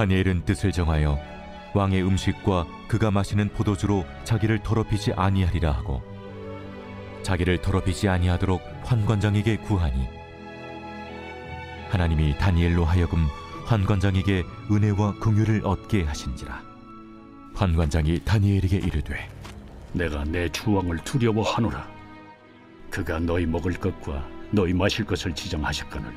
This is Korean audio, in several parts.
다니엘은 뜻을 정하여 왕의 음식과 그가 마시는 포도주로 자기를 더럽히지 아니하리라 하고 자기를 더럽히지 아니하도록 환관장에게 구하니 하나님이 다니엘로 하여금 환관장에게 은혜와 긍휼을 얻게 하신지라. 환관장이 다니엘에게 이르되 내가 내 주왕을 두려워하노라. 그가 너희 먹을 것과 너희 마실 것을 지정하셨거늘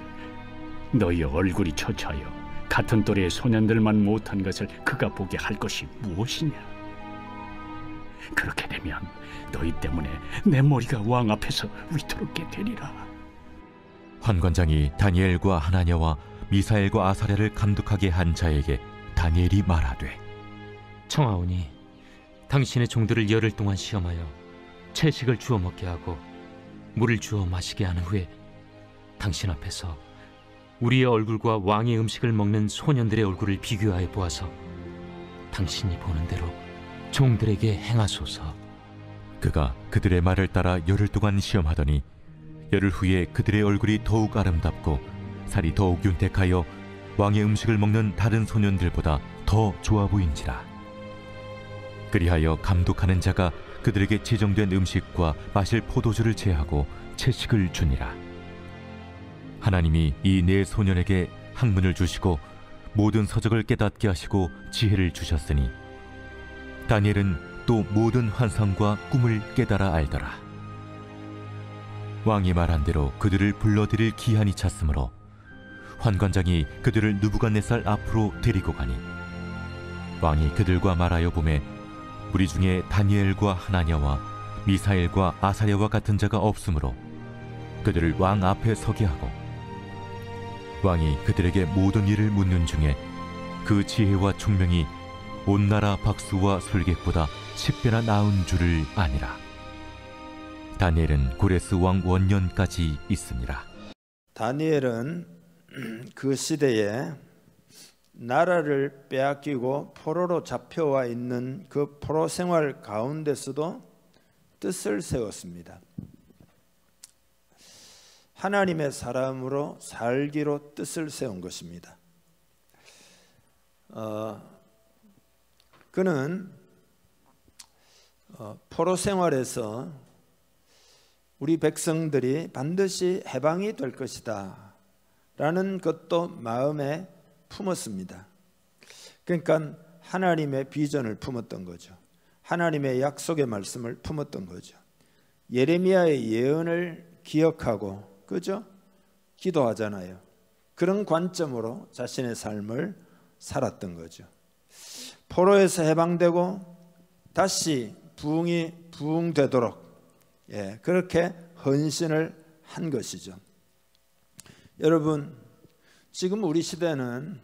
너희의 얼굴이 처차하여 같은 또래의 소년들만 못한 것을 그가 보게 할 것이 무엇이냐? 그렇게 되면 너희 때문에 내 머리가 왕 앞에서 위태롭게 되리라. 환관장이 다니엘과 하나냐와 미사엘과 아사랴를 감독하게 한 자에게 다니엘이 말하되 청하오니 당신의 종들을 열흘 동안 시험하여 채식을 주어 먹게 하고 물을 주어 마시게 한 후에 당신 앞에서 우리의 얼굴과 왕의 음식을 먹는 소년들의 얼굴을 비교하여 보아서 당신이 보는 대로 종들에게 행하소서. 그가 그들의 말을 따라 열흘 동안 시험하더니 열흘 후에 그들의 얼굴이 더욱 아름답고 살이 더욱 윤택하여 왕의 음식을 먹는 다른 소년들보다 더 좋아 보인지라. 그리하여 감독하는 자가 그들에게 지정된 음식과 마실 포도주를 제하고 채식을 주니라. 하나님이 이 네 소년에게 학문을 주시고 모든 서적을 깨닫게 하시고 지혜를 주셨으니 다니엘은 또 모든 환상과 꿈을 깨달아 알더라. 왕이 말한 대로 그들을 불러들일 기한이 찼으므로 환관장이 그들을 느부갓네살 앞으로 데리고 가니 왕이 그들과 말하여 보매 우리 중에 다니엘과 하나냐와 미사엘과 아사랴와 같은 자가 없으므로 그들을 왕 앞에 서게 하고 왕이 그들에게 모든 일을 묻는 중에 그 지혜와 총명이 온 나라 박수와 술객보다 10배나 나은 줄을 아니라. 다니엘은 고레스 왕 원년까지 있으니라. 다니엘은 그 시대에 나라를 빼앗기고 포로로 잡혀와 있는 그 포로 생활 가운데서도 뜻을 세웠습니다. 하나님의 사람으로 살기로 뜻을 세운 것입니다. 그는 포로 생활에서 우리 백성들이 반드시 해방이 될 것이다 라는 것도 마음에 품었습니다. 그러니까 하나님의 비전을 품었던 거죠. 하나님의 약속의 말씀을 품었던 거죠. 예레미야의 예언을 기억하고 그죠? 기도하잖아요. 그런 관점으로 자신의 삶을 살았던 거죠. 포로에서 해방되고 다시 부흥되도록 그렇게 헌신을 한 것이죠. 여러분, 지금 우리 시대는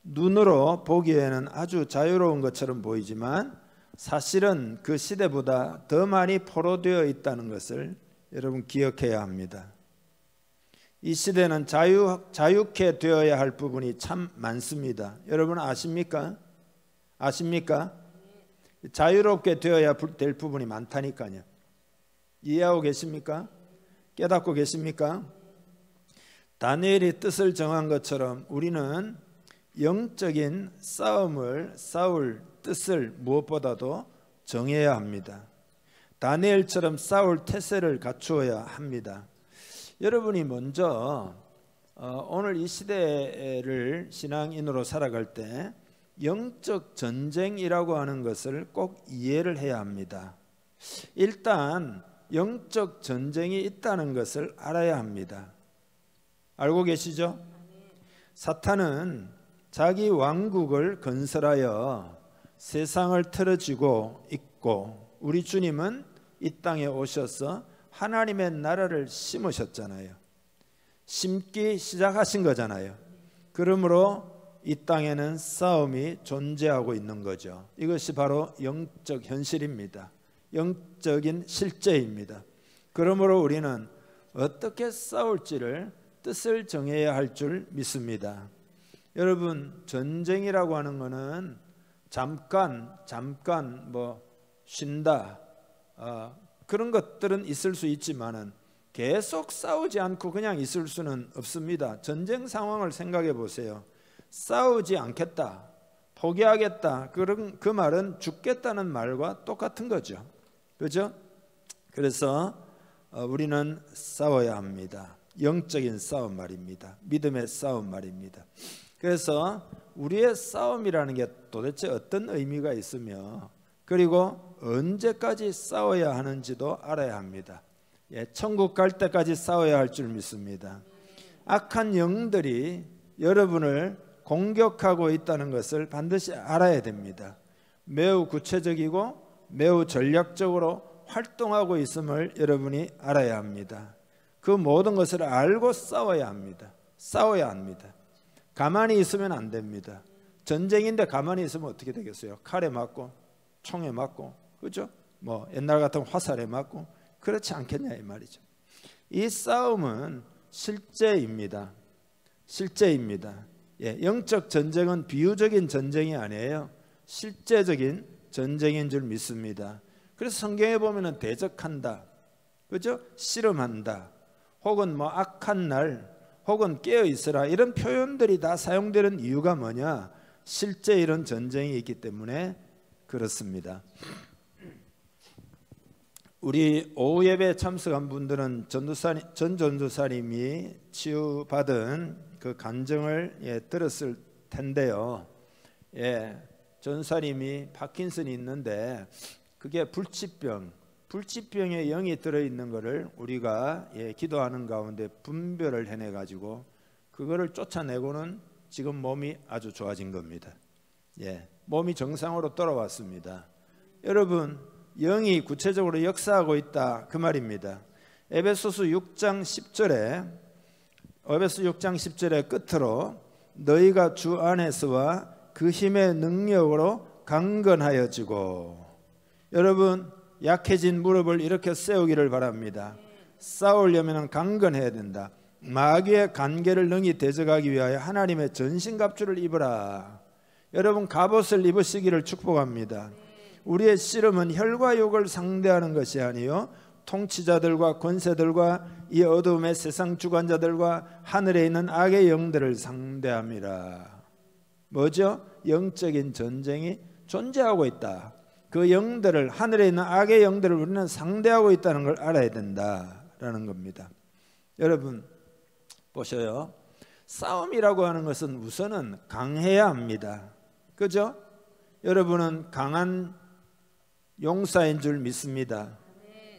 눈으로 보기에는 아주 자유로운 것처럼 보이지만 사실은 그 시대보다 더 많이 포로되어 있다는 것을 여러분 기억해야 합니다. 이 시대는 자유케 되어야 할 부분이 참 많습니다. 여러분 아십니까? 아십니까? 자유롭게 되어야 될 부분이 많다니까요. 이해하고 계십니까? 깨닫고 계십니까? 다니엘이 뜻을 정한 것처럼 우리는 영적인 싸움을 싸울 뜻을 무엇보다도 정해야 합니다. 다니엘처럼 싸울 태세를 갖추어야 합니다. 여러분이 먼저 오늘 이 시대를 신앙인으로 살아갈 때 영적 전쟁이라고 하는 것을 꼭 이해를 해야 합니다. 일단 영적 전쟁이 있다는 것을 알아야 합니다. 알고 계시죠? 사탄은 자기 왕국을 건설하여 세상을 틀어쥐고 있고 우리 주님은 이 땅에 오셔서 하나님의 나라를 심으셨잖아요. 심기 시작하신 거잖아요. 그러므로 이 땅에는 싸움이 존재하고 있는 거죠. 이것이 바로 영적 현실입니다. 영적인 실제입니다. 그러므로 우리는 어떻게 싸울지를 뜻을 정해야 할 줄 믿습니다. 여러분, 전쟁이라고 하는 것은 잠깐 쉰다 그런 것들은 있을 수 있지만은 계속 싸우지 않고 그냥 있을 수는 없습니다. 전쟁 상황을 생각해 보세요. 싸우지 않겠다, 포기하겠다, 그런 그 말은 죽겠다는 말과 똑같은 거죠. 그죠? 그래서 우리는 싸워야 합니다. 영적인 싸움 말입니다. 믿음의 싸움 말입니다. 그래서 우리의 싸움이라는 게 도대체 어떤 의미가 있으며 그리고 언제까지 싸워야 하는지도 알아야 합니다. 천국 갈 때까지 싸워야 할 줄 믿습니다. 악한 영들이 여러분을 공격하고 있다는 것을 반드시 알아야 됩니다. 매우 구체적이고 매우 전략적으로 활동하고 있음을 여러분이 알아야 합니다. 그 모든 것을 알고 싸워야 합니다. 싸워야 합니다. 가만히 있으면 안 됩니다. 전쟁인데 가만히 있으면 어떻게 되겠어요? 칼에 맞고 총에 맞고, 그죠? 뭐 옛날 같은 화살에 맞고 그렇지 않겠냐 이 말이죠. 이 싸움은 실제입니다. 실제입니다. 영적 전쟁은 비유적인 전쟁이 아니에요. 실제적인 전쟁인 줄 믿습니다. 그래서 성경에 보면은 대적한다, 그죠? 씨름한다, 혹은 뭐 악한 날, 혹은 깨어 있으라, 이런 표현들이 다 사용되는 이유가 뭐냐? 실제 이런 전쟁이 있기 때문에 그렇습니다. 우리 오후 예배에 참석한 분들은 전 전도사님이 치유받은 그 간증을 들었을 텐데요. 전사님이 파킨슨이 있는데 그게 불치병에 영이 들어있는 것을 우리가 기도하는 가운데 분별을 해내가지고 그거를 쫓아내고는 지금 몸이 아주 좋아진 겁니다. 몸이 정상으로 돌아왔습니다. 여러분, 영이 구체적으로 역사하고 있다 그 말입니다. 에베소서 6장 10절의 끝으로 너희가 주 안에서와 그 힘의 능력으로 강건하여지고, 여러분 약해진 무릎을 이렇게 세우기를 바랍니다. 싸우려면 강건해야 된다. 마귀의 간계를 능히 대적하기 위하여 하나님의 전신갑주를 입으라. 여러분 갑옷을 입으시기를 축복합니다. 우리의 씨름은 혈과 육을 상대하는 것이 아니요 통치자들과 권세들과 이 어두움의 세상 주관자들과 하늘에 있는 악의 영들을 상대함이라. 뭐죠? 영적인 전쟁이 존재하고 있다. 그 영들을, 하늘에 있는 악의 영들을 우리는 상대하고 있다는 걸 알아야 된다라는 겁니다. 여러분 보셔요. 싸움이라고 하는 것은 우선은 강해야 합니다. 그죠? 여러분은 강한 용사인 줄 믿습니다.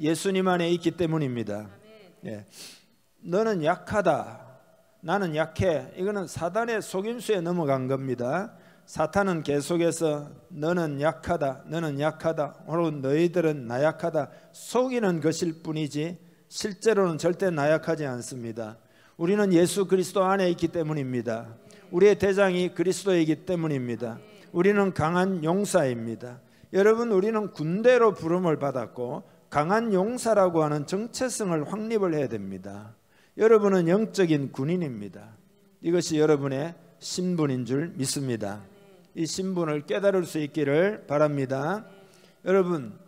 예수님 안에 있기 때문입니다. 너는 약하다, 나는 약해, 이거는 사단의 속임수에 넘어간 겁니다. 사탄은 계속해서 너는 약하다, 너는 약하다, 혹은 너희들은 나약하다 속이는 것일 뿐이지 실제로는 절대 나약하지 않습니다. 우리는 예수 그리스도 안에 있기 때문입니다. 우리의 대장이 그리스도이기 때문입니다. 우리는 강한 용사입니다. 여러분, 우리는 군대로 부름을 받았고 강한 용사라고 하는 정체성을 확립을 해야 됩니다. 여러분은 영적인 군인입니다. 이것이 여러분의 신분인 줄 믿습니다. 이 신분을 깨달을 수 있기를 바랍니다. 여러분,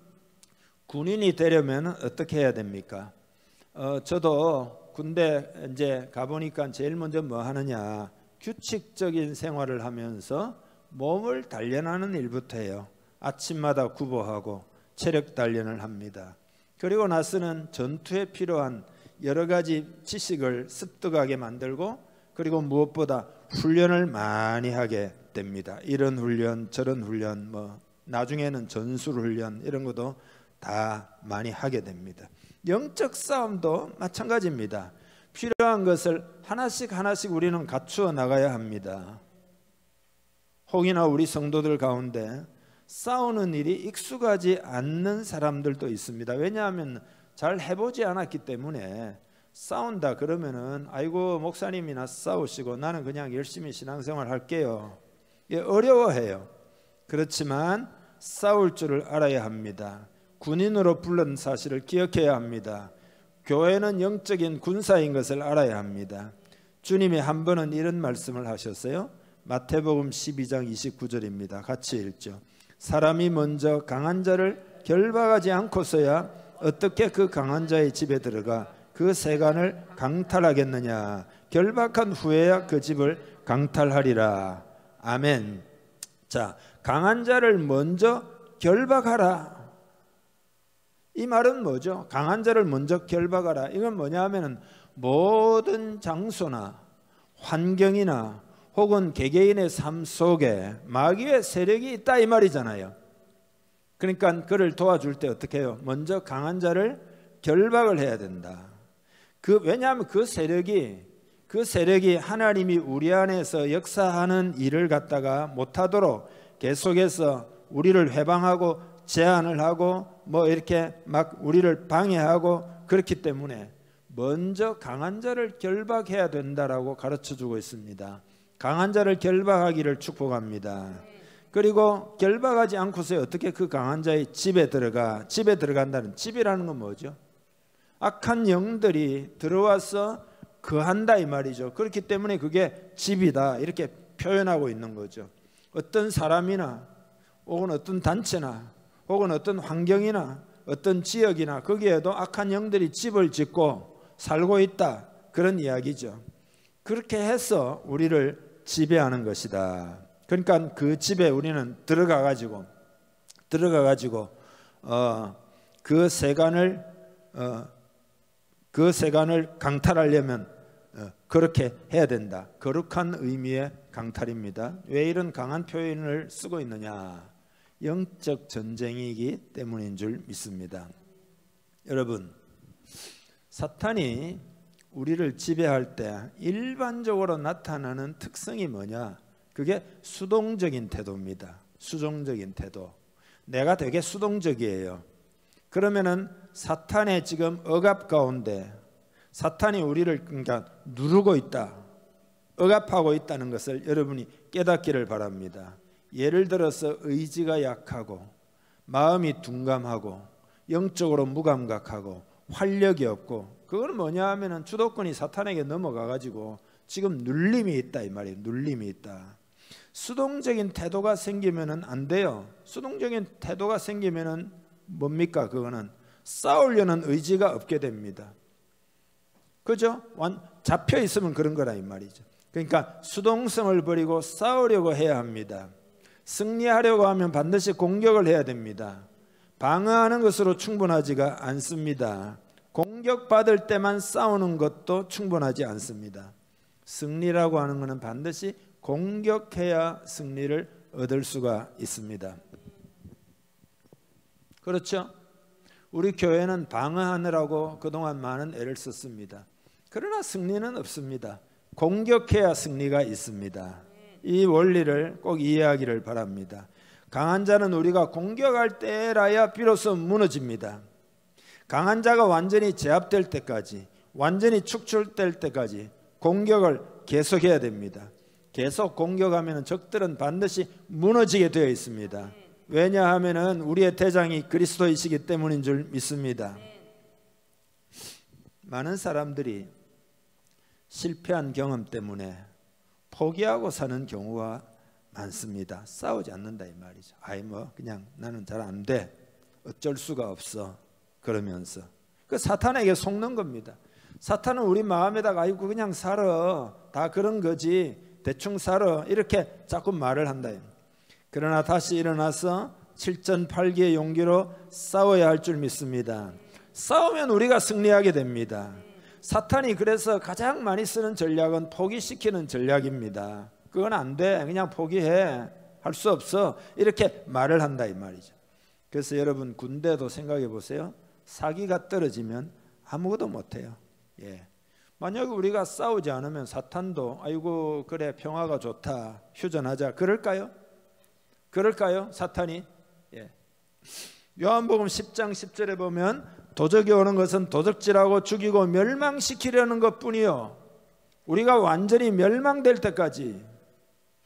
군인이 되려면 어떻게 해야 됩니까? 저도 군대 이제 가보니까 제일 먼저 뭐 하느냐, 규칙적인 생활을 하면서 몸을 단련하는 일부터 해요. 아침마다 구보하고 체력 단련을 합니다. 그리고 나서는 전투에 필요한 여러 가지 지식을 습득하게 만들고, 그리고 무엇보다 훈련을 많이 하게 됩니다. 이런 훈련 저런 훈련, 뭐 나중에는 전술 훈련, 이런 것도 다 많이 하게 됩니다. 영적 싸움도 마찬가지입니다. 필요한 것을 하나씩 우리는 갖추어 나가야 합니다. 혹이나 우리 성도들 가운데 싸우는 일이 익숙하지 않는 사람들도 있습니다. 왜냐하면 잘 해보지 않았기 때문에. 싸운다 그러면은 아이고 목사님이나 싸우시고 나는 그냥 열심히 신앙생활 할게요. 어려워해요. 그렇지만 싸울 줄을 알아야 합니다. 군인으로 불른 사실을 기억해야 합니다. 교회는 영적인 군사인 것을 알아야 합니다. 주님이 한 번은 이런 말씀을 하셨어요. 마태복음 12장 29절입니다. 같이 읽죠. 사람이 먼저 강한 자를 결박하지 않고서야 어떻게 그 강한 자의 집에 들어가 그 세간을 강탈하겠느냐. 결박한 후에야 그 집을 강탈하리라. 아멘. 자, 강한 자를 먼저 결박하라. 이 말은 뭐죠? 강한 자를 먼저 결박하라. 이건 뭐냐 하면은 모든 장소나 환경이나 혹은 개개인의 삶 속에 마귀의 세력이 있다 이 말이잖아요. 그러니까 그를 도와줄 때 어떻게 해요? 먼저 강한 자를 결박을 해야 된다. 왜냐하면 그 세력이 하나님이 우리 안에서 역사하는 일을 갖다가 못하도록 계속해서 우리를 회방하고 제한을 하고 뭐 이렇게 막 우리를 방해하고 그렇기 때문에 먼저 강한 자를 결박해야 된다라고 가르쳐주고 있습니다. 강한 자를 결박하기를 축복합니다. 그리고 결박하지 않고서 어떻게 그 강한 자의 집에 들어간다는, 집이라는 건 뭐죠? 악한 영들이 들어와서 거한다 이 말이죠. 그렇기 때문에 그게 집이다 이렇게 표현하고 있는 거죠. 어떤 사람이나 혹은 어떤 단체나 혹은 어떤 환경이나 어떤 지역이나 거기에도 악한 영들이 집을 짓고 살고 있다 그런 이야기죠. 그렇게 해서 우리를 지배하는 것이다. 그러니까 그 집에 우리는 들어가 가지고 그 세간을 강탈하려면 그렇게 해야 된다. 거룩한 의미의 강탈입니다. 왜 이런 강한 표현을 쓰고 있느냐? 영적 전쟁이기 때문인 줄 믿습니다. 여러분, 사탄이 우리를 지배할 때 일반적으로 나타나는 특성이 뭐냐? 그게 수동적인 태도입니다. 수동적인 태도. 내가 되게 수동적이에요. 그러면은 사탄의 지금 억압 가운데 사탄이 우리를 그러니까 누르고 있다, 억압하고 있다는 것을 여러분이 깨닫기를 바랍니다. 예를 들어서 의지가 약하고 마음이 둔감하고 영적으로 무감각하고 활력이 없고, 그건 뭐냐 하면은 주도권이 사탄에게 넘어가 가지고 지금 눌림이 있다 이 말이에요. 눌림이 있다. 수동적인 태도가 생기면은 안 돼요. 수동적인 태도가 생기면은 뭡니까? 그거는 싸우려는 의지가 없게 됩니다. 그죠? 잡혀 있으면 그런 거라 이 말이죠. 그러니까 수동성을 버리고 싸우려고 해야 합니다. 승리하려고 하면 반드시 공격을 해야 됩니다. 방어하는 것으로 충분하지가 않습니다. 공격받을 때만 싸우는 것도 충분하지 않습니다. 승리라고 하는 것은 반드시 공격해야 승리를 얻을 수가 있습니다. 그렇죠? 우리 교회는 방어하느라고 그동안 많은 애를 썼습니다. 그러나 승리는 없습니다. 공격해야 승리가 있습니다. 이 원리를 꼭 이해하기를 바랍니다. 강한 자는 우리가 공격할 때라야 비로소 무너집니다. 강한 자가 완전히 제압될 때까지, 완전히 축출될 때까지 공격을 계속해야 됩니다. 계속 공격하면 적들은 반드시 무너지게 되어 있습니다. 왜냐하면 우리의 대장이 그리스도이시기 때문인 줄 믿습니다. 많은 사람들이 실패한 경험 때문에 포기하고 사는 경우가 많습니다. 싸우지 않는다 이 말이죠. 그냥 나는 잘 안 돼, 어쩔 수가 없어 그러면서 그 사탄에게 속는 겁니다. 사탄은 우리 마음에다가 그냥 살아, 다 그런 거지, 대충 살아, 이렇게 자꾸 말을 한다. 그러나 다시 일어나서 7전8기의 용기로 싸워야 할 줄 믿습니다. 싸우면 우리가 승리하게 됩니다. 사탄이 그래서 가장 많이 쓰는 전략은 포기시키는 전략입니다. 그건 안 돼, 그냥 포기해, 할 수 없어, 이렇게 말을 한다 이 말이죠. 그래서 여러분 군대도 생각해 보세요. 사기가 떨어지면 아무것도 못해요. 만약에 우리가 싸우지 않으면 사탄도 아이고 그래 평화가 좋다, 휴전하자 그럴까요? 사탄이? 요한복음 10장 10절에 보면 도적이 오는 것은 도적질하고 죽이고 멸망시키려는 것뿐이요, 우리가 완전히 멸망될 때까지,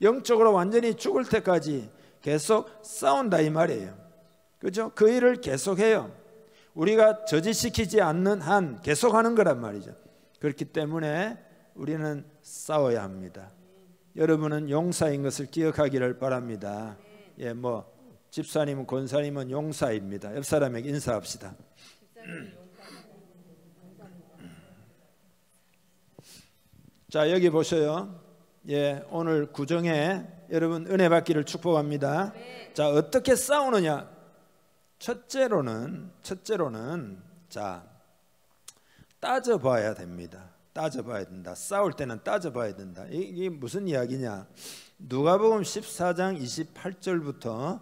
영적으로 완전히 죽을 때까지 계속 싸운다 이 말이에요. 그죠? 그 일을 계속해요. 우리가 저지시키지 않는 한 계속하는 거란 말이죠. 그렇기 때문에 우리는 싸워야 합니다. 여러분은 용사인 것을 기억하기를 바랍니다. 집사님은 권사님은 용사입니다. 옆 사람에게 인사합시다. 자, 여기 보셔요. 예, 오늘 구정에 여러분 은혜 받기를 축복합니다. 자, 어떻게 싸우느냐? 첫째로는 자, 따져봐야 됩니다. 따져봐야 된다. 싸울 때는 따져봐야 된다. 이게 무슨 이야기냐? 누가복음 14장 28절부터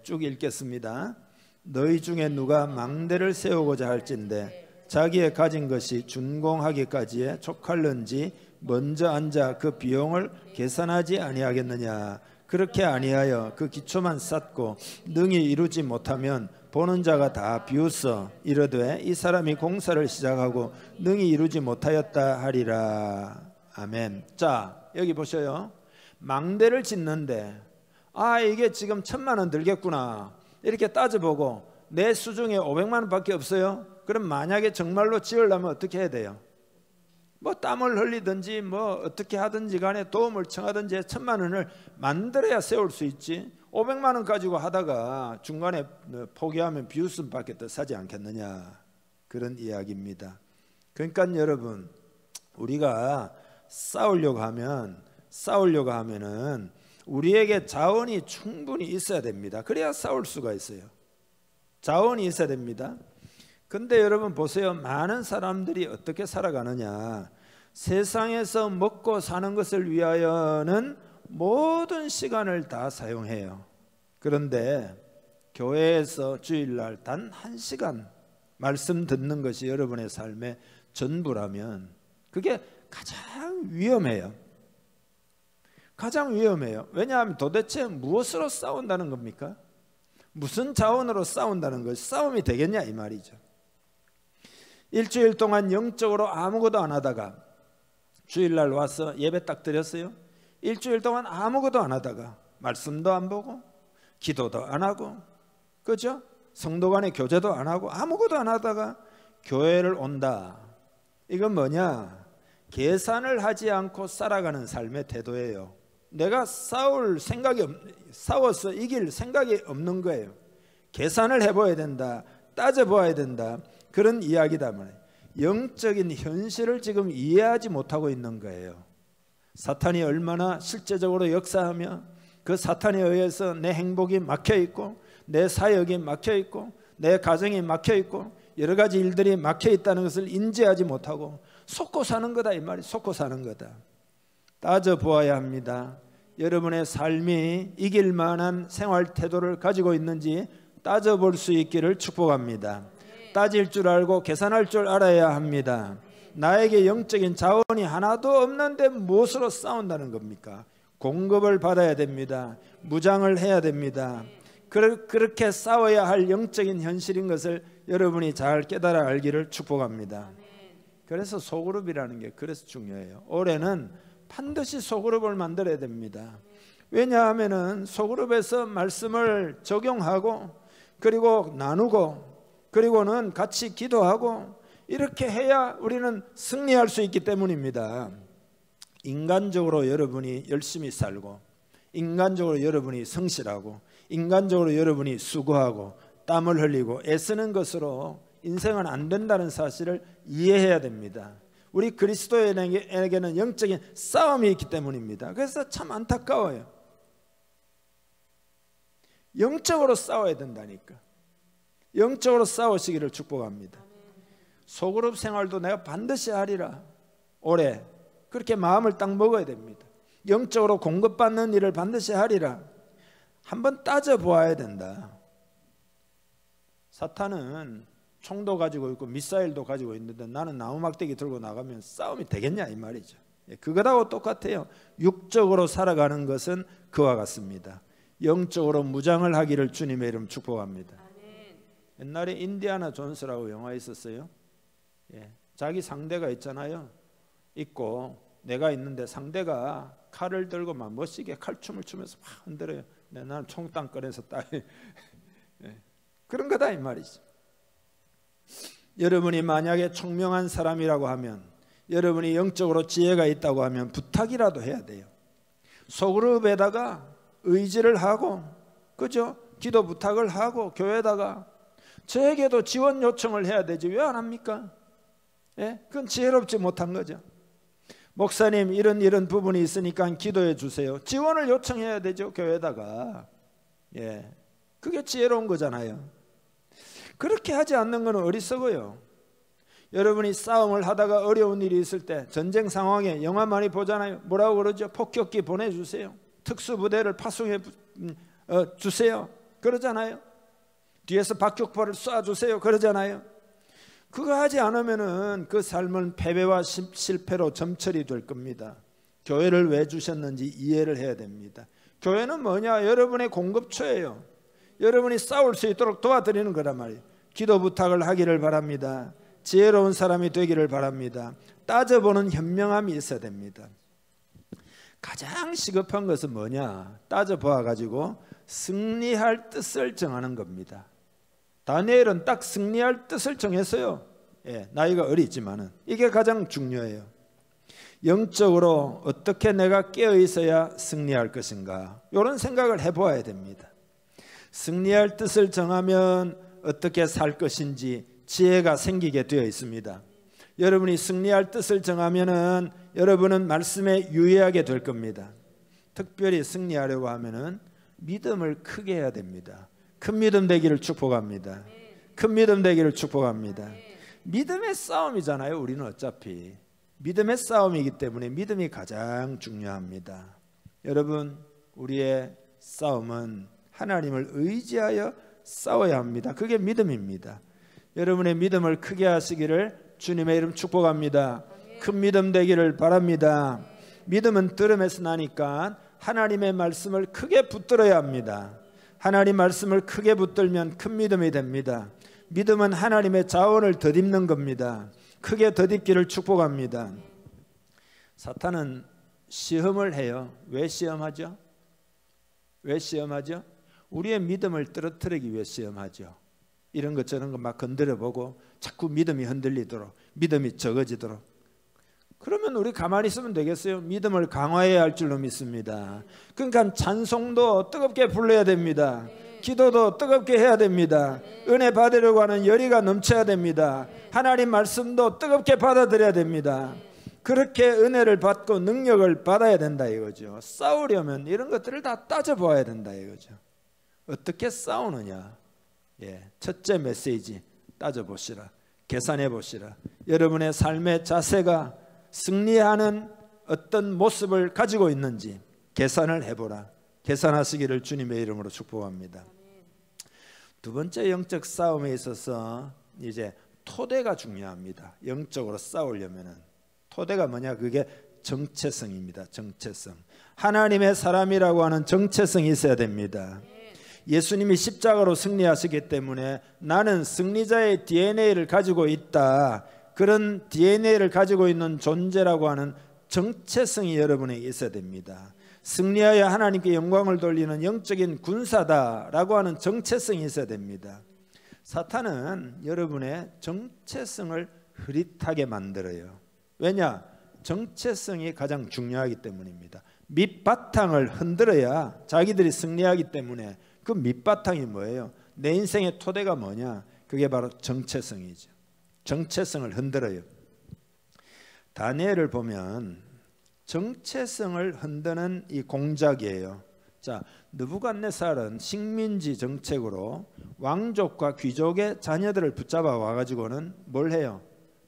쭉 읽겠습니다. 너희 중에 누가 망대를 세우고자 할진대 자기의 가진 것이 준공하기까지에 촉할는지 먼저 앉아 그 비용을 계산하지 아니하겠느냐. 그렇게 아니하여 그 기초만 쌓고 능히 이루지 못하면 보는 자가 다 비웃어 이르되 이 사람이 공사를 시작하고 능히 이루지 못하였다 하리라. 아멘. 자, 여기 보셔요. 망대를 짓는데 이게 지금 1,000만 원 들겠구나 이렇게 따져보고 내 수중에 500만 원밖에 없어요. 그럼 만약에 정말로 지으려면 어떻게 해야 돼요? 뭐 땀을 흘리든지 뭐 어떻게 하든지 간에 도움을 청하든지 1,000만 원을 만들어야 세울 수 있지. 500만 원 가지고 하다가 중간에 포기하면 비웃음밖에 더 사지 않겠느냐, 그런 이야기입니다. 그러니까 여러분, 우리가 싸우려고 하면은 우리에게 자원이 충분히 있어야 됩니다. 그래야 싸울 수가 있어요. 자원이 있어야 됩니다. 근데 여러분 보세요. 많은 사람들이 어떻게 살아가느냐. 세상에서 먹고 사는 것을 위하여는 모든 시간을 다 사용해요. 그런데 교회에서 주일날 단 1시간 말씀 듣는 것이 여러분의 삶의 전부라면 그게 가장 위험해요. 가장 위험해요. 왜냐하면 도대체 무엇으로 싸운다는 겁니까? 무슨 자원으로 싸운다는 것이 싸움이 되겠냐 이 말이죠. 일주일 동안 영적으로 아무것도 안 하다가 주일날 와서 예배 딱 드렸어요. 일주일 동안 아무것도 안 하다가 말씀도 안 보고 기도도 안 하고, 그죠? 성도 간의 교제도 안 하고 아무것도 안 하다가 교회를 온다. 이건 뭐냐? 계산을 하지 않고 살아가는 삶의 태도예요. 내가 싸워서 이길 생각이 없는 거예요. 계산을 해봐야 된다. 따져봐야 된다. 그런 이야기다 말이에요. 영적인 현실을 지금 이해하지 못하고 있는 거예요. 사탄이 얼마나 실제적으로 역사하며 그 사탄에 의해서 내 행복이 막혀있고 내 사역이 막혀있고 내 가정이 막혀있고 여러 가지 일들이 막혀있다는 것을 인지하지 못하고 속고 사는 거다 이 말이. 속고 사는 거다. 따져보아야 합니다. 여러분의 삶이 이길 만한 생활 태도를 가지고 있는지 따져볼 수 있기를 축복합니다. 따질 줄 알고 계산할 줄 알아야 합니다. 나에게 영적인 자원이 하나도 없는데 무엇으로 싸운다는 겁니까? 공급을 받아야 됩니다. 무장을 해야 됩니다. 그렇게 싸워야 할 영적인 현실인 것을 여러분이 잘 깨달아 알기를 축복합니다. 그래서 소그룹이라는 게 그래서 중요해요. 올해는 반드시 소그룹을 만들어야 됩니다. 왜냐하면 소그룹에서 말씀을 적용하고 그리고 나누고 그리고는 같이 기도하고 이렇게 해야 우리는 승리할 수 있기 때문입니다. 인간적으로 여러분이 열심히 살고 인간적으로 여러분이 성실하고 인간적으로 여러분이 수고하고 땀을 흘리고 애쓰는 것으로 인생은 안 된다는 사실을 이해해야 됩니다. 우리 그리스도인에게는 영적인 싸움이 있기 때문입니다. 그래서 참 안타까워요. 영적으로 싸워야 된다니까. 영적으로 싸우시기를 축복합니다. 소그룹 생활도 내가 반드시 하리라. 올해 그렇게 마음을 딱 먹어야 됩니다. 영적으로 공급받는 일을 반드시 하리라. 한번 따져보아야 된다. 사탄은 총도 가지고 있고 미사일도 가지고 있는데 나는 나무막대기 들고 나가면 싸움이 되겠냐 이 말이죠. 그거하고 똑같아요. 육적으로 살아가는 것은 그와 같습니다. 영적으로 무장을 하기를 주님의 이름 축복합니다. 옛날에 인디아나 존스라고 영화 있었어요. 자기 상대가 있잖아요. 있고 내가 있는데 상대가 칼을 들고 막 멋지게 칼춤을 추면서 막 흔들어요. 나는 총땅 꺼내서 딱 그런 거다 이 말이죠. 여러분이 만약에 총명한 사람이라고 하면, 여러분이 영적으로 지혜가 있다고 하면 부탁이라도 해야 돼요. 소그룹에다가 의지를 하고, 그죠? 기도 부탁을 하고 교회에다가 저에게도 지원 요청을 해야 되지 왜 안 합니까? 그건 지혜롭지 못한 거죠. 목사님 이런 부분이 있으니까 기도해 주세요. 지원을 요청해야 되죠, 교회에다가. 예, 그게 지혜로운 거잖아요. 그렇게 하지 않는 것은 어리석어요. 여러분이 싸움을 하다가 어려운 일이 있을 때, 전쟁 상황에 영화 많이 보잖아요. 뭐라고 그러죠? 폭격기 보내주세요. 특수부대를 파송해 주세요. 그러잖아요. 뒤에서 박격포를 쏴주세요. 그러잖아요. 그거 하지 않으면은 그 삶은 패배와 실패로 점철이 될 겁니다. 교회를 왜 주셨는지 이해를 해야 됩니다. 교회는 뭐냐? 여러분의 공급처예요. 여러분이 싸울 수 있도록 도와드리는 거란 말이에요. 기도 부탁을 하기를 바랍니다. 지혜로운 사람이 되기를 바랍니다. 따져보는 현명함이 있어야 됩니다. 가장 시급한 것은 뭐냐? 따져보아가지고 승리할 뜻을 정하는 겁니다. 다니엘은 딱 승리할 뜻을 정했어요. 예, 나이가 어리지만은 이게 가장 중요해요. 영적으로 어떻게 내가 깨어 있어야 승리할 것인가, 이런 생각을 해보아야 됩니다. 승리할 뜻을 정하면 어떻게 살 것인지 지혜가 생기게 되어 있습니다. 여러분이 승리할 뜻을 정하면은 여러분은 말씀에 유의하게 될 겁니다. 특별히 승리하려고 하면은 믿음을 크게 해야 됩니다. 큰 믿음 되기를 축복합니다. 큰 믿음 되기를 축복합니다. 믿음의 싸움이잖아요. 우리는 어차피 믿음의 싸움이기 때문에 믿음이 가장 중요합니다. 여러분, 우리의 싸움은 하나님을 의지하여 싸워야 합니다. 그게 믿음입니다. 여러분의 믿음을 크게 하시기를 주님의 이름 축복합니다. 큰 믿음 되기를 바랍니다. 믿음은 들음에서 나니까 하나님의 말씀을 크게 붙들어야 합니다. 하나님 말씀을 크게 붙들면 큰 믿음이 됩니다. 믿음은 하나님의 자원을 덧입는 겁니다. 크게 덧입기를 축복합니다. 사탄은 시험을 해요. 왜 시험하죠? 왜 시험하죠? 우리의 믿음을 떨어뜨리기 위해 시험하죠. 이런 것 저런 거 막 건드려보고 자꾸 믿음이 흔들리도록, 믿음이 적어지도록. 그러면 우리 가만히 있으면 되겠어요? 믿음을 강화해야 할 줄로 믿습니다. 그러니까 찬송도 뜨겁게 불러야 됩니다. 기도도 뜨겁게 해야 됩니다. 은혜 받으려고 하는 열의가 넘쳐야 됩니다. 하나님 말씀도 뜨겁게 받아들여야 됩니다. 그렇게 은혜를 받고 능력을 받아야 된다 이거죠. 싸우려면 이런 것들을 다 따져봐야 된다 이거죠. 어떻게 싸우느냐? 예, 첫째 메시지 따져보시라. 계산해보시라. 여러분의 삶의 자세가 승리하는 어떤 모습을 가지고 있는지 계산을 해보라. 계산하시기를 주님의 이름으로 축복합니다. 두 번째 영적 싸움에 있어서 이제 토대가 중요합니다. 영적으로 싸우려면은 토대가 뭐냐? 그게 정체성입니다. 정체성. 하나님의 사람이라고 하는 정체성이 있어야 됩니다. 예수님이 십자가로 승리하시기 때문에 나는 승리자의 DNA를 가지고 있다. 그런 DNA를 가지고 있는 존재라고 하는 정체성이 여러분에게 있어야 됩니다. 승리하여 하나님께 영광을 돌리는 영적인 군사다라고 하는 정체성이 있어야 됩니다. 사탄은 여러분의 정체성을 흐릿하게 만들어요. 왜냐? 정체성이 가장 중요하기 때문입니다. 밑바탕을 흔들어야 자기들이 승리하기 때문에 그 밑바탕이 뭐예요? 내 인생의 토대가 뭐냐? 그게 바로 정체성이죠. 정체성을 흔들어요. 다니엘을 보면 정체성을 흔드는 이 공작이에요. 자, 느부갓네살은 식민지 정책으로 왕족과 귀족의 자녀들을 붙잡아 와가지고는 뭘 해요?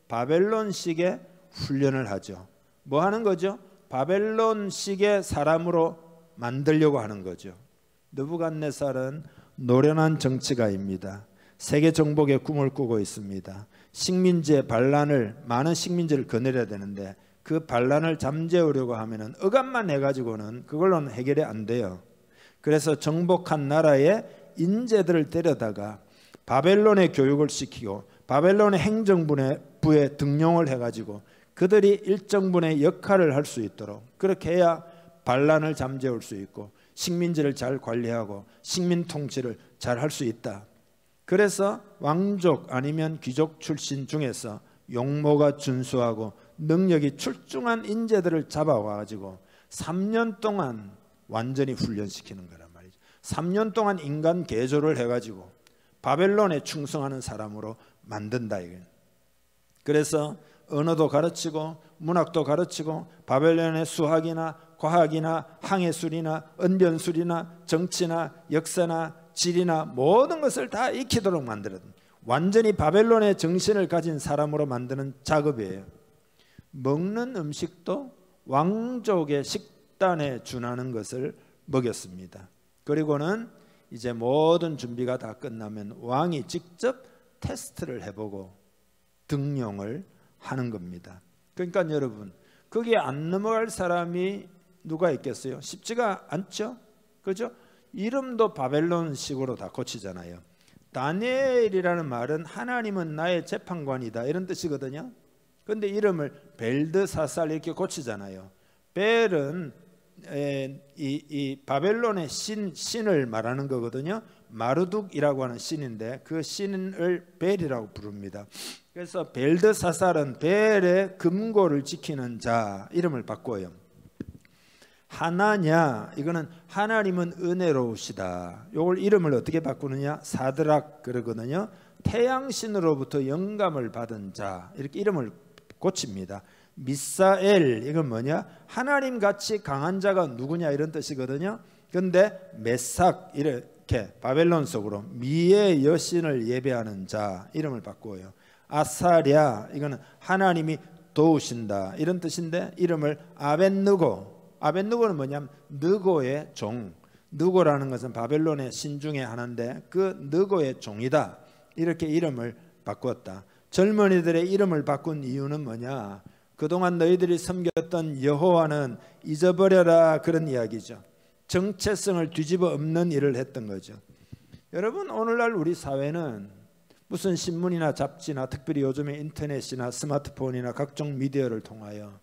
바벨론식의 훈련을 하죠. 뭐 하는 거죠? 바벨론식의 사람으로 만들려고 하는 거죠. 느부갓네살은 노련한 정치가입니다. 세계 정복의 꿈을 꾸고 있습니다. 식민지의 반란을, 많은 식민지를 거느려야 되는데 그 반란을 잠재우려고 하면은 억압만 해가지고는 그걸로는 해결이 안 돼요. 그래서 정복한 나라의 인재들을 데려다가 바벨론의 교육을 시키고 바벨론의 행정부에 등용을 해가지고 그들이 일정 분의 역할을 할 수 있도록, 그렇게 해야 반란을 잠재울 수 있고 식민지를 잘 관리하고 식민 통치를 잘 할 수 있다. 그래서 왕족 아니면 귀족 출신 중에서 용모가 준수하고 능력이 출중한 인재들을 잡아와가지고 3년 동안 완전히 훈련시키는 거란 말이죠. 3년 동안 인간 개조를 해가지고 바벨론에 충성하는 사람으로 만든다 이거예요. 그래서 언어도 가르치고 문학도 가르치고 바벨론의 수학이나 과학이나 항해술이나 언변술이나 정치나 역사나 지리나 모든 것을 다 익히도록 만들었다. 완전히 바벨론의 정신을 가진 사람으로 만드는 작업이에요. 먹는 음식도 왕족의 식단에 준하는 것을 먹였습니다. 그리고는 이제 모든 준비가 다 끝나면 왕이 직접 테스트를 해보고 등용을 하는 겁니다. 그러니까 여러분, 거기에 안 넘어갈 사람이 누가 있겠어요? 쉽지가 않죠. 그죠? 이름도 바벨론식으로 다 고치잖아요. 다니엘이라는 말은 하나님은 나의 재판관이다 이런 뜻이거든요. 그런데 이름을 벨드사살 이렇게 고치잖아요. 벨은 이 바벨론의 신을 말하는 거거든요. 마르둑이라고 하는 신인데 그 신을 벨이라고 부릅니다. 그래서 벨드사살은 벨의 금고를 지키는 자 이름을 바꿔요. 하나냐, 이거는 하나님은 은혜로우시다. 이걸 이름을 어떻게 바꾸느냐? 사드락 그러거든요. 태양신으로부터 영감을 받은 자 이렇게 이름을 고칩니다. 미사엘, 이건 뭐냐? 하나님같이 강한 자가 누구냐 이런 뜻이거든요. 그런데 메삭 이렇게 바벨론 속으로 미의 여신을 예배하는 자 이름을 바꾸어요. 아사랴, 이거는 하나님이 도우신다 이런 뜻인데 이름을 아벤느고. 아벤느고는 뭐냐면 느고의 종. 느고라는 것은 바벨론의 신 중에 하나인데 그 느고의 종이다 이렇게 이름을 바꾸었다. 젊은이들의 이름을 바꾼 이유는 뭐냐? 그동안 너희들이 섬겼던 여호와는 잊어버려라 그런 이야기죠. 정체성을 뒤집어 엎는 일을 했던 거죠. 여러분, 오늘날 우리 사회는 무슨 신문이나 잡지나 특별히 요즘에 인터넷이나 스마트폰이나 각종 미디어를 통하여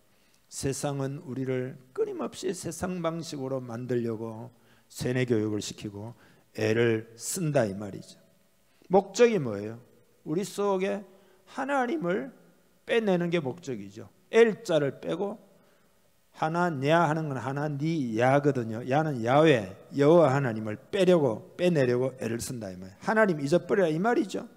세상은 우리를 끊임없이 세상 방식으로 만들려고 세뇌 교육을 시키고 애를 쓴다 이 말이죠. 목적이 뭐예요? 우리 속에 하나님을 빼내는 게 목적이죠. 엘자를 빼고 하나냐 하는 건 하나니야거든요. 야는 야훼, 여호와 하나님을 빼내려고 애를 쓴다 이 말이에요. 하나님 잊어버려라 이 말이죠.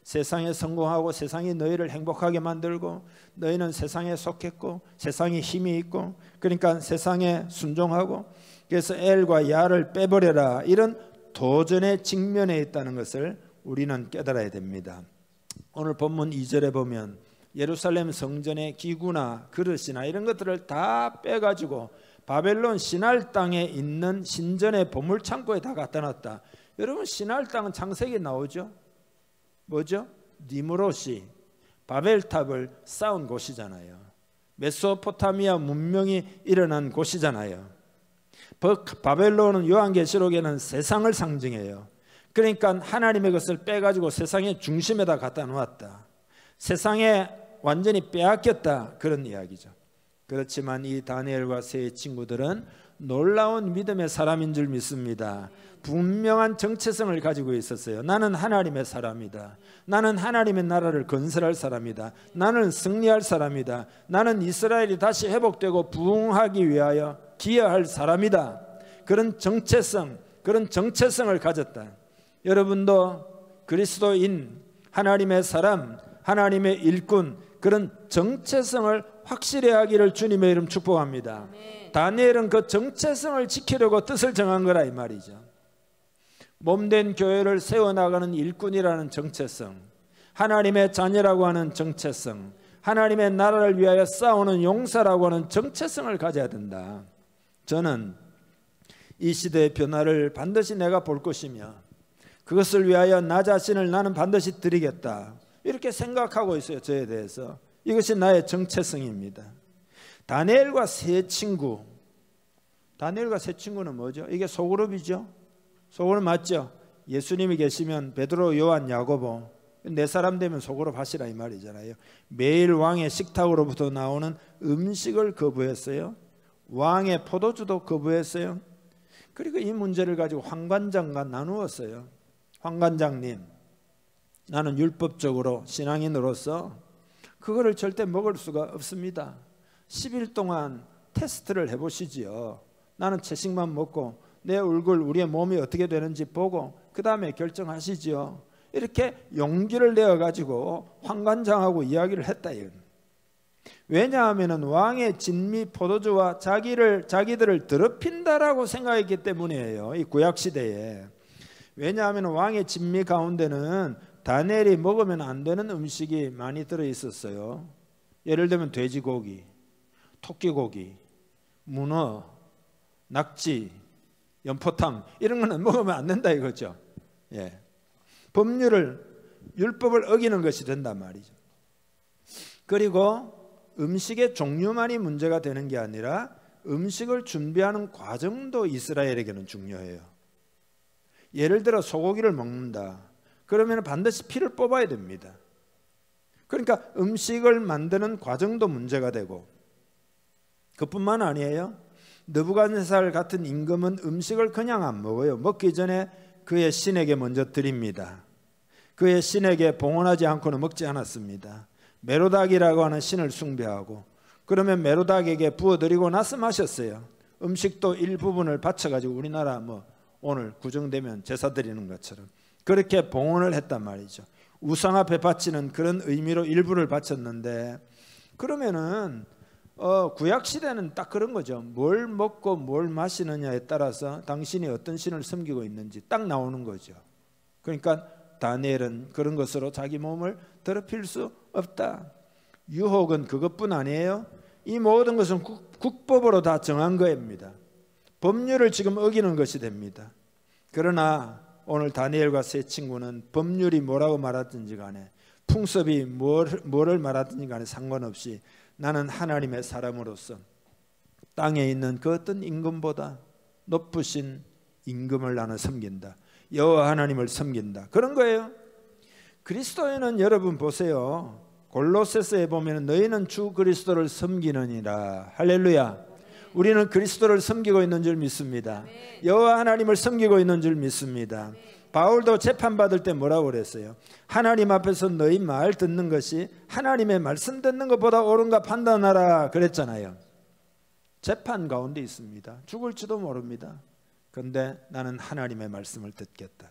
세상에 성공하고 세상이 너희를 행복하게 만들고 너희는 세상에 속했고 세상에 힘이 있고 그러니까 세상에 순종하고 그래서 엘과 야를 빼버려라 이런 도전의 직면에 있다는 것을 우리는 깨달아야 됩니다. 오늘 본문 2절에 보면 예루살렘 성전의 기구나 그릇이나 이런 것들을 다 빼가지고 바벨론 시날 땅에 있는 신전의 보물창고에 다 갖다 놨다. 여러분, 시날 땅은 창세기에 나오죠. 뭐죠? 니무롯이 바벨탑을 쌓은 곳이잖아요. 메소포타미아 문명이 일어난 곳이잖아요. 바벨론은 요한계시록에는 세상을 상징해요. 그러니까 하나님의 것을 빼가지고 세상의 중심에다 갖다 놓았다. 세상에 완전히 빼앗겼다 그런 이야기죠. 그렇지만 이 다니엘과 세 친구들은 놀라운 믿음의 사람인 줄 믿습니다. 분명한 정체성을 가지고 있었어요. 나는 하나님의 사람이다. 나는 하나님의 나라를 건설할 사람이다. 나는 승리할 사람이다. 나는 이스라엘이 다시 회복되고 부흥하기 위하여 기여할 사람이다. 그런 정체성을 가졌다. 여러분도 그리스도인, 하나님의 사람, 하나님의 일꾼 그런 정체성을 확실히 하기를 주님의 이름 축복합니다. 다니엘은 그 정체성을 지키려고 뜻을 정한 거라 이 말이죠. 몸된 교회를 세워나가는 일꾼이라는 정체성, 하나님의 자녀라고 하는 정체성, 하나님의 나라를 위하여 싸우는 용사라고 하는 정체성을 가져야 된다. 저는 이 시대의 변화를 반드시 내가 볼 것이며 그것을 위하여 나 자신을 나는 반드시 드리겠다 이렇게 생각하고 있어요. 저에 대해서 이것이 나의 정체성입니다. 다니엘과 세 친구는 뭐죠? 이게 소그룹이죠. 소그룹 맞죠? 예수님이 계시면 베드로, 요한, 야고보 네 사람 되면 소그룹 하시라 이 말이잖아요. 매일 왕의 식탁으로부터 나오는 음식을 거부했어요. 왕의 포도주도 거부했어요. 그리고 이 문제를 가지고 황관장과 나누었어요. 황관장님, 나는 율법적으로 신앙인으로서 그거를 절대 먹을 수가 없습니다. 10일 동안 테스트를 해보시지요. 나는 채식만 먹고 내 얼굴, 우리의 몸이 어떻게 되는지 보고 그 다음에 결정하시지요. 이렇게 용기를 내어가지고 황관장하고 이야기를 했다. 왜냐하면 왕의 진미 포도주와 자기들을 더럽힌다라고 생각했기 때문이에요. 이 구약 시대에. 왜냐하면 왕의 진미 가운데는 다니엘이 먹으면 안 되는 음식이 많이 들어 있었어요. 예를 들면 돼지고기, 토끼고기, 문어, 낙지, 연포탕 이런 거는 먹으면 안 된다 이거죠. 예. 율법을 어기는 것이 된단 말이죠. 그리고 음식의 종류만이 문제가 되는 게 아니라 음식을 준비하는 과정도 이스라엘에게는 중요해요. 예를 들어 소고기를 먹는다. 그러면 반드시 피를 뽑아야 됩니다. 그러니까 음식을 만드는 과정도 문제가 되고, 그뿐만 아니에요. 느부갓네살 같은 임금은 음식을 그냥 안 먹어요. 먹기 전에 그의 신에게 먼저 드립니다. 그의 신에게 봉헌하지 않고는 먹지 않았습니다. 메로닥이라고 하는 신을 숭배하고, 그러면 메로닥에게 부어드리고 나서 마셨어요. 음식도 일부분을 바쳐가지고 우리나라 오늘 구정되면 제사 드리는 것처럼 그렇게 봉헌을 했단 말이죠. 우상 앞에 바치는 그런 의미로 일부를 바쳤는데, 그러면은 구약 시대는 딱 그런 거죠. 뭘 먹고 뭘 마시느냐에 따라서 당신이 어떤 신을 섬기고 있는지 딱 나오는 거죠. 그러니까 다니엘은 그런 것으로 자기 몸을 더럽힐 수 없다. 유혹은 그것뿐 아니에요. 이 모든 것은 국법으로 다 정한 겁니다. 법률을 지금 어기는 것이 됩니다. 그러나 오늘 다니엘과 세 친구는 법률이 뭐라고 말하든지 간에, 풍습이 뭐를 말하든지 간에 상관없이 나는 하나님의 사람으로서 땅에 있는 그 어떤 임금보다 높으신 임금을 나는 섬긴다. 여호와 하나님을 섬긴다. 그런 거예요. 그리스도인은 여러분 보세요. 골로새서에 보면 너희는 주 그리스도를 섬기느니라. 할렐루야. 우리는 그리스도를 섬기고 있는 줄 믿습니다. 여호와 하나님을 섬기고 있는 줄 믿습니다. 바울도 재판받을 때 뭐라고 그랬어요? 하나님 앞에서 너희 말 듣는 것이 하나님의 말씀 듣는 것보다 옳은가 판단하라 그랬잖아요. 재판 가운데 있습니다. 죽을지도 모릅니다. 그런데 나는 하나님의 말씀을 듣겠다.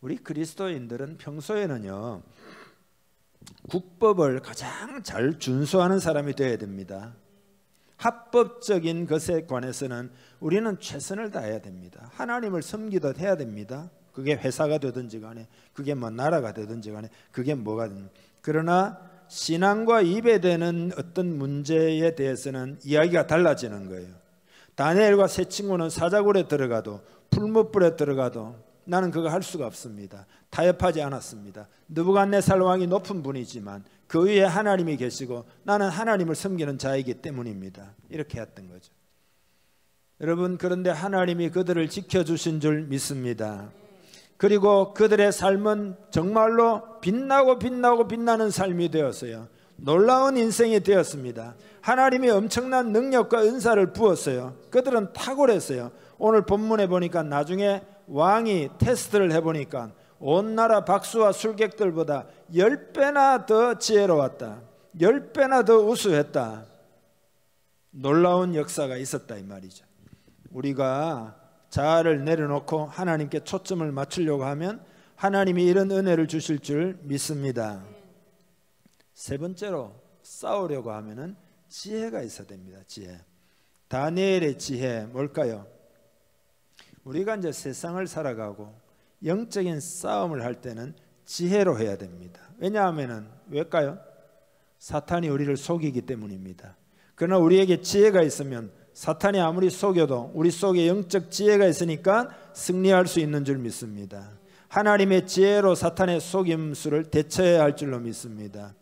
우리 그리스도인들은 평소에는요, 국법을 가장 잘 준수하는 사람이 되어야 됩니다. 합법적인 것에 관해서는 우리는 최선을 다해야 됩니다. 하나님을 섬기듯 해야 됩니다. 그게 회사가 되든지 간에, 그게 나라가 되든지 간에, 그게 뭐가 되든지. 그러나 신앙과 입에되는 어떤 문제에 대해서는 이야기가 달라지는 거예요. 다니엘과 세 친구는 사자굴에 들어가도 풀무불에 들어가도 나는 그거 할 수가 없습니다. 타협하지 않았습니다. 느부갓네살 왕이 높은 분이지만 그 위에 하나님이 계시고 나는 하나님을 섬기는 자이기 때문입니다. 이렇게 했던 거죠. 여러분, 그런데 하나님이 그들을 지켜주신 줄 믿습니다. 그리고 그들의 삶은 정말로 빛나는 삶이 되었어요. 놀라운 인생이 되었습니다. 하나님이 엄청난 능력과 은사를 부었어요. 그들은 탁월했어요. 오늘 본문에 보니까 나중에 왕이 테스트를 해보니까 온 나라 박수와 술객들보다 10배나 더 지혜로웠다. 10배나 더 우수했다. 놀라운 역사가 있었다 이 말이죠. 우리가 자아를 내려놓고 하나님께 초점을 맞추려고 하면 하나님이 이런 은혜를 주실 줄 믿습니다. 세 번째로 싸우려고 하면은 지혜가 있어야 됩니다. 지혜. 다니엘의 지혜 뭘까요? 우리가 이제 세상을 살아가고 영적인 싸움을 할 때는 지혜로 해야 됩니다. 왜냐하면은 왜일까요? 사탄이 우리를 속이기 때문입니다. 그러나 우리에게 지혜가 있으면 사탄이 아무리 속여도 우리 속에 영적 지혜가 있으니까 승리할 수 있는 줄 믿습니다. 하나님의 지혜로 사탄의 속임수를 대처해야 할 줄로 믿습니다.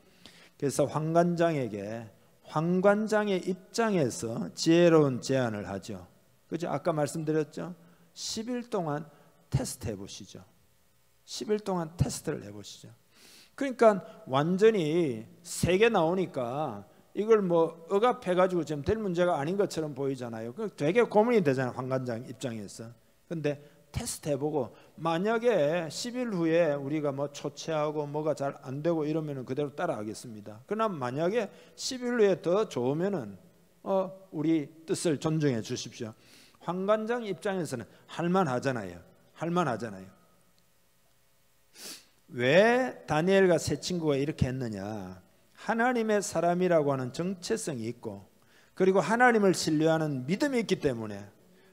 그래서 황관장에게 황관장의 입장에서 지혜로운 제안을 하죠. 그죠? 아까 말씀드렸죠? 10일 동안 테스트 해보시죠. 10일 동안 테스트를 해보시죠. 그러니까 완전히 3개 나오니까 이걸 억압해가지고 지금 될 문제가 아닌 것처럼 보이잖아요. 되게 고민이 되잖아요. 황관장 입장에서. 근데 테스트 해보고 만약에 10일 후에 우리가 초췌하고 뭐가 잘 안 되고 이러면은 그대로 따라가겠습니다. 그러나 만약에 10일 후에 더 좋으면은 우리 뜻을 존중해 주십시오. 황관장 입장에서는 할만하잖아요. 왜 다니엘과 세 친구가 이렇게 했느냐? 하나님의 사람이라고 하는 정체성이 있고, 그리고 하나님을 신뢰하는 믿음이 있기 때문에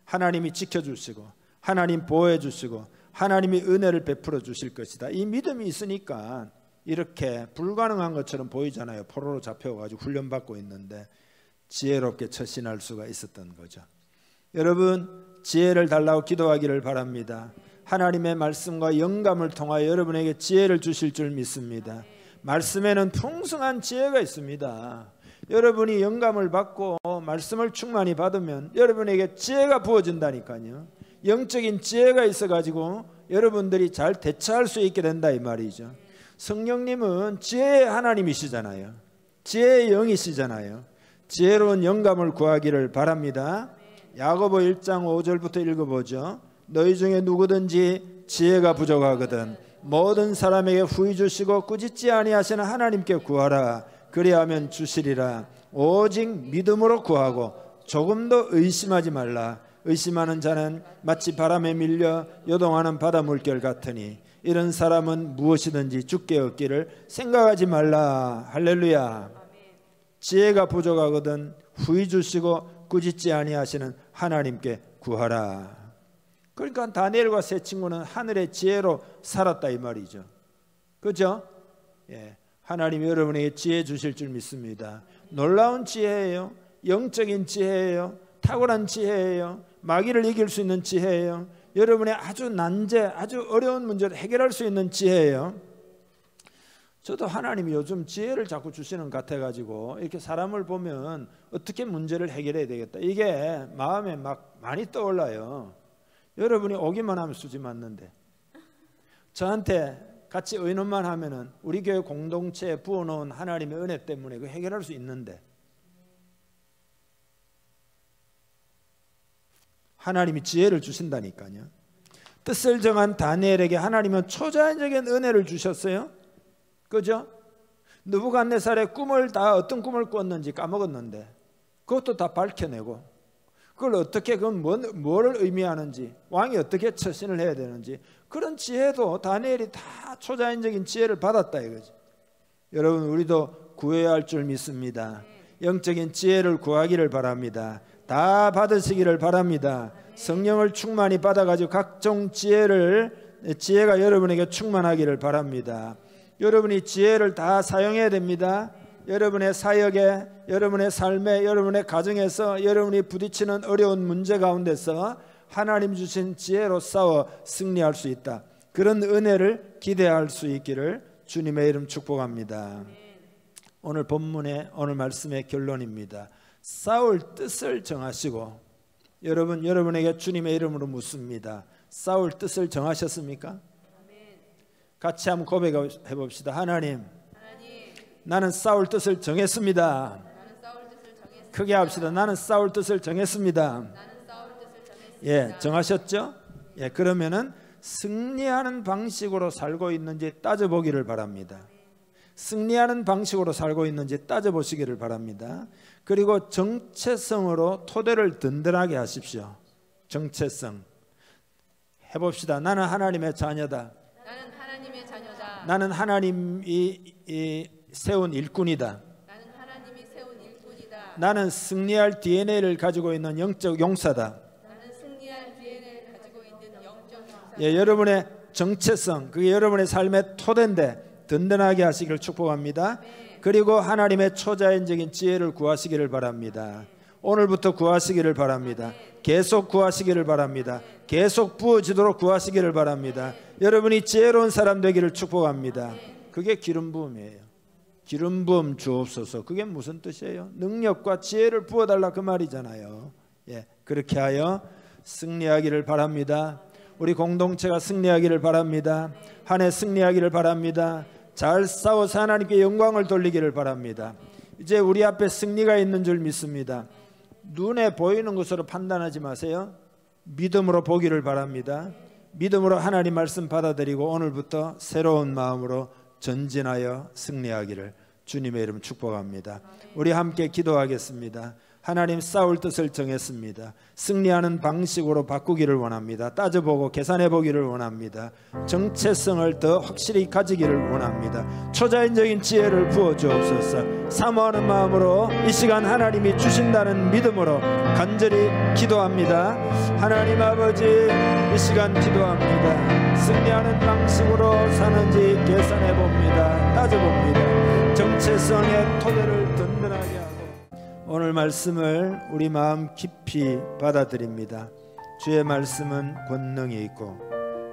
하나님이 지켜주시고 하나님 보호해 주시고 하나님이 은혜를 베풀어 주실 것이다, 이 믿음이 있으니까 이렇게 불가능한 것처럼 보이잖아요. 포로로 잡혀가지고 훈련받고 있는데 지혜롭게 처신할 수가 있었던 거죠. 여러분, 지혜를 달라고 기도하기를 바랍니다. 하나님의 말씀과 영감을 통하여 여러분에게 지혜를 주실 줄 믿습니다. 말씀에는 풍성한 지혜가 있습니다. 여러분이 영감을 받고 말씀을 충만히 받으면 여러분에게 지혜가 부어진다니까요. 영적인 지혜가 있어가지고 여러분들이 잘 대처할 수 있게 된다, 이 말이죠. 성령님은 지혜의 하나님이시잖아요. 지혜의 영이시잖아요. 지혜로운 영감을 구하기를 바랍니다. 야고보 1장 5절부터 읽어보죠. 너희 중에 누구든지 지혜가 부족하거든 모든 사람에게 후히 주시고 꾸짖지 아니하시는 하나님께 구하라. 그리하면 주시리라. 오직 믿음으로 구하고 조금도 의심하지 말라. 의심하는 자는 마치 바람에 밀려 요동하는 바다 물결 같으니 이런 사람은 무엇이든지 주께 얻기를 생각하지 말라. 할렐루야. 지혜가 부족하거든 후히 주시고 꾸짖지 아니하시는 하나님께 구하라. 그러니까 다니엘과 세 친구는 하늘의 지혜로 살았다, 이 말이죠. 그죠? 예. 하나님이 여러분에게 지혜 주실 줄 믿습니다. 놀라운 지혜예요. 영적인 지혜예요. 탁월한 지혜예요. 마귀를 이길 수 있는 지혜예요. 여러분의 아주 난제, 아주 어려운 문제를 해결할 수 있는 지혜예요. 저도 하나님이 요즘 지혜를 자꾸 주시는 것 같아가지고 이렇게 사람을 보면 어떻게 문제를 해결해야 되겠다, 이게 마음에 막 많이 떠올라요. 여러분이 오기만 하면 수지 맞는데, 저한테 같이 의논만 하면은 우리 교회 공동체에 부어놓은 하나님의 은혜 때문에 그 해결할 수 있는데, 하나님이 지혜를 주신다니까요. 뜻을 정한 다니엘에게 하나님은 초자연적인 은혜를 주셨어요. 그죠? 느부갓네살의 꿈을 다 어떤 꿈을 꿨는지 까먹었는데 그것도 다 밝혀내고, 그걸 어떻게, 그건 뭐를 의미하는지, 왕이 어떻게 처신을 해야 되는지, 그런 지혜도 다니엘이 다 초자연적인 지혜를 받았다 이거지. 여러분, 우리도 구해야 할 줄 믿습니다. 영적인 지혜를 구하기를 바랍니다. 다 받으시기를 바랍니다. 성령을 충만히 받아가지고 각종 지혜가 여러분에게 충만하기를 바랍니다. 여러분이 지혜를 다 사용해야 됩니다. 여러분의 사역에, 여러분의 삶에, 여러분의 가정에서 여러분이 부딪히는 어려운 문제 가운데서 하나님 주신 지혜로 싸워 승리할 수 있다, 그런 은혜를 기대할 수 있기를 주님의 이름 축복합니다. 오늘 본문의 오늘 말씀의 결론입니다. 싸울 뜻을 정하시고, 여러분에게 주님의 이름으로 묻습니다. 싸울 뜻을 정하셨습니까? 같이 한번 고백해 봅시다. 하나님, 나는 싸울 뜻을 정했습니다. 크게 합시다. 나는 싸울 뜻을 정했습니다. 예, 정하셨죠? 예, 그러면은 승리하는 방식으로 살고 있는지 따져보기를 바랍니다. 승리하는 방식으로 살고 있는지 따져보시기를 바랍니다. 그리고 정체성으로 토대를 든든하게 하십시오. 정체성 해봅시다. 나는 하나님의 자녀다. 나는 하나님의 자녀다. 나는 하나님이 세운 일꾼이다. 나는 하나님이 세운 일꾼이다. 나는 승리할 DNA를 가지고 있는 영적 용사다. 나는 승리할 DNA를 가지고 있는 영적 용사다. 예, 여러분의 정체성, 그게 여러분의 삶의 토대인데 든든하게 하시기를 축복합니다. 그리고 하나님의 초자연적인 지혜를 구하시기를 바랍니다. 오늘부터 구하시기를 바랍니다. 계속 구하시기를 바랍니다. 계속 부어지도록 구하시기를 바랍니다. 여러분이 지혜로운 사람 되기를 축복합니다. 그게 기름 부음이에요. 기름 부음 주옵소서. 그게 무슨 뜻이에요? 능력과 지혜를 부어달라, 그 말이잖아요. 예, 그렇게 하여 승리하기를 바랍니다. 우리 공동체가 승리하기를 바랍니다. 한 해 승리하기를 바랍니다. 잘 싸워서 하나님께 영광을 돌리기를 바랍니다. 이제 우리 앞에 승리가 있는 줄 믿습니다. 눈에 보이는 것으로 판단하지 마세요. 믿음으로 보기를 바랍니다. 믿음으로 하나님 말씀 받아들이고 오늘부터 새로운 마음으로 전진하여 승리하기를 주님의 이름 축복합니다. 우리 함께 기도하겠습니다. 하나님 싸울 뜻을 정했습니다. 승리하는 방식으로 바꾸기를 원합니다. 따져보고 계산해보기를 원합니다. 정체성을 더 확실히 가지기를 원합니다. 초자연적인 지혜를 부어주옵소서. 사모하는 마음으로 이 시간 하나님이 주신다는 믿음으로 간절히 기도합니다. 하나님 아버지, 이 시간 기도합니다. 승리하는 방식으로 사는지 계산해봅니다. 따져봅니다. 정체성의 토대를 든든하게 하고 오늘 말씀을 우리 마음 깊이 받아들입니다. 주의 말씀은 권능이 있고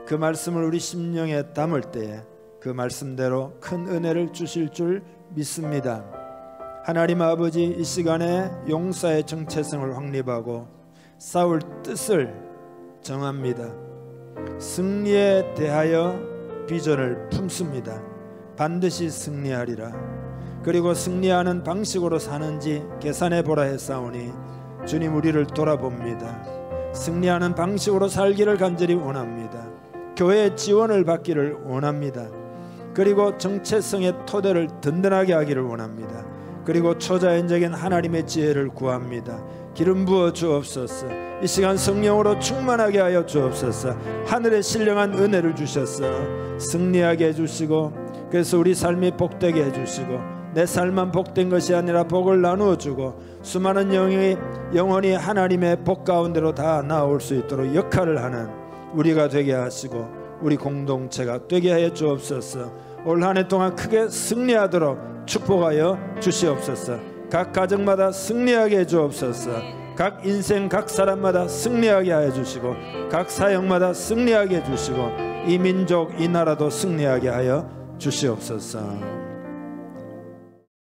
그 말씀을 우리 심령에 담을 때에 그 말씀대로 큰 은혜를 주실 줄 믿습니다. 하나님 아버지, 이 시간에 용사의 정체성을 확립하고 싸울 뜻을 정합니다. 승리에 대하여 비전을 품습니다. 반드시 승리하리라. 그리고 승리하는 방식으로 사는지 계산해 보라 했사오니 주님, 우리를 돌아봅니다. 승리하는 방식으로 살기를 간절히 원합니다. 교회의 지원을 받기를 원합니다. 그리고 정체성의 토대를 든든하게 하기를 원합니다. 그리고 초자연적인 하나님의 지혜를 구합니다. 기름 부어 주옵소서. 이 시간 성령으로 충만하게 하여 주옵소서. 하늘의 신령한 은혜를 주셔서 승리하게 해주시고, 그래서 우리 삶이 복되게 해주시고, 내 삶만 복된 것이 아니라 복을 나누어 주고 수많은 영이 영원히 하나님의 복 가운데로 다 나올 수 있도록 역할을 하는 우리가 되게 하시고 우리 공동체가 되게 하여 주옵소서. 올 한 해 동안 크게 승리하도록 축복하여 주시옵소서. 각 가정마다 승리하게 해 주옵소서. 각 인생 각 사람마다 승리하게 하여 주시고 각 사역마다 승리하게 해 주시고 이 민족 이 나라도 승리하게 하여 주시옵소서.